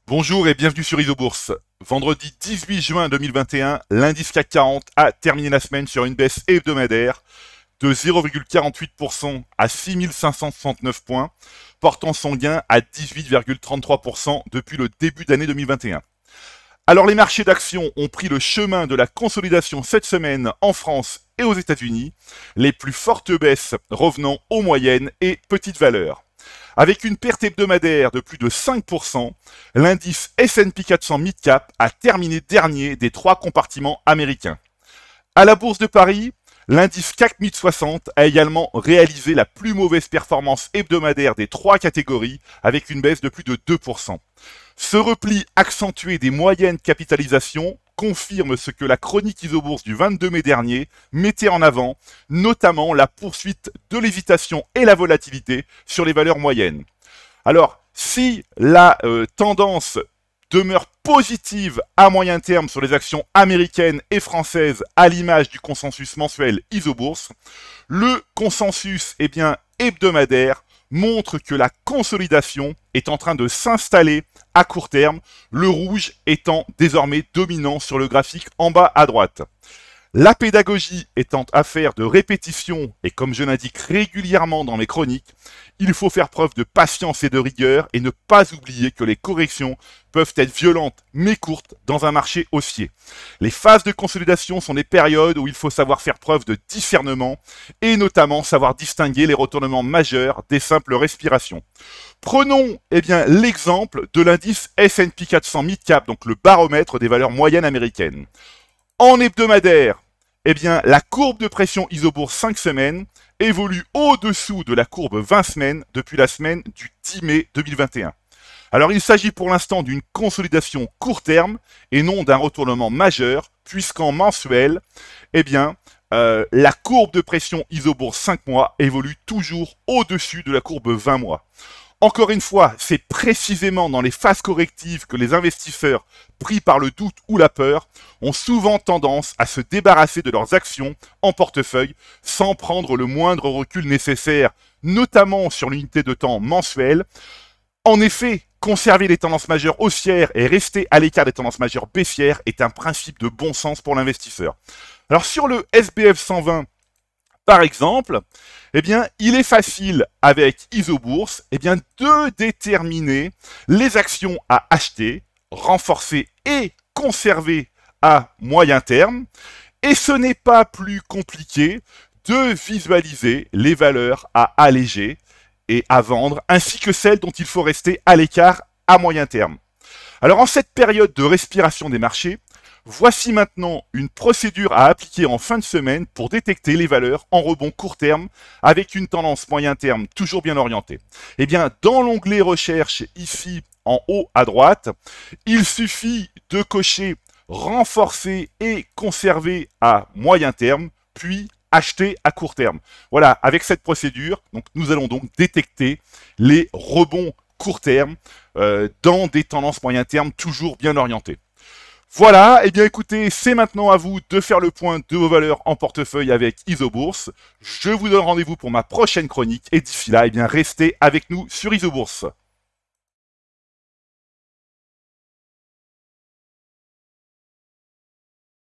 Bonjour et bienvenue sur Isobourse. Vendredi 18 juin 2021, l'indice CAC 40 a terminé la semaine sur une baisse hebdomadaire de 0,48% à 6569 points, portant son gain à 18,33% depuis le début d'année 2021. Alors les marchés d'actions ont pris le chemin de la consolidation cette semaine en France et aux États-Unis, les plus fortes baisses revenant aux moyennes et petites valeurs. Avec une perte hebdomadaire de plus de 5%, l'indice S&P 400 Mid Cap a terminé dernier des trois compartiments américains. À la Bourse de Paris, l'indice CAC Mid 60 a également réalisé la plus mauvaise performance hebdomadaire des trois catégories avec une baisse de plus de 2%. Ce repli accentué des moyennes capitalisations confirme ce que la chronique Isobourse du 22 mai dernier mettait en avant, notamment la poursuite de l'hésitation et la volatilité sur les valeurs moyennes. Alors, si la tendance demeure positive à moyen terme sur les actions américaines et françaises à l'image du consensus mensuel Isobourse, le consensus hebdomadaire montre que la consolidation est en train de s'installer à court terme, le rouge étant désormais dominant sur le graphique en bas à droite. La pédagogie étant affaire de répétition, et comme je l'indique régulièrement dans mes chroniques, il faut faire preuve de patience et de rigueur et ne pas oublier que les corrections peuvent être violentes mais courtes dans un marché haussier. Les phases de consolidation sont des périodes où il faut savoir faire preuve de discernement et notamment savoir distinguer les retournements majeurs des simples respirations. Prenons l'exemple de l'indice S&P 400 Mid Cap, donc le baromètre des valeurs moyennes américaines. En hebdomadaire, la courbe de pression Isobourse 5 semaines évolue au-dessous de la courbe 20 semaines depuis la semaine du 10 mai 2021. Alors il s'agit pour l'instant d'une consolidation court terme et non d'un retournement majeur, puisqu'en mensuel, la courbe de pression Isobourse 5 mois évolue toujours au-dessus de la courbe 20 mois. Encore une fois, c'est précisément dans les phases correctives que les investisseurs, pris par le doute ou la peur, ont souvent tendance à se débarrasser de leurs actions en portefeuille sans prendre le moindre recul nécessaire, notamment sur l'unité de temps mensuelle. En effet, conserver les tendances majeures haussières et rester à l'écart des tendances majeures baissières est un principe de bon sens pour l'investisseur. Alors sur le SBF 120, par exemple, il est facile avec Isobourse de déterminer les actions à acheter, renforcer et conserver à moyen terme. Et ce n'est pas plus compliqué de visualiser les valeurs à alléger et à vendre, ainsi que celles dont il faut rester à l'écart à moyen terme. Alors en cette période de respiration des marchés, voici maintenant une procédure à appliquer en fin de semaine pour détecter les valeurs en rebond court terme avec une tendance moyen terme toujours bien orientée. Dans l'onglet recherche ici en haut à droite, il suffit de cocher renforcer et conserver à moyen terme, puis acheter à court terme. Voilà, avec cette procédure, nous allons donc détecter les rebonds court terme dans des tendances moyen terme toujours bien orientées. Voilà, écoutez, c'est maintenant à vous de faire le point de vos valeurs en portefeuille avec Isobourse. Je vous donne rendez-vous pour ma prochaine chronique et d'ici là, restez avec nous sur Isobourse.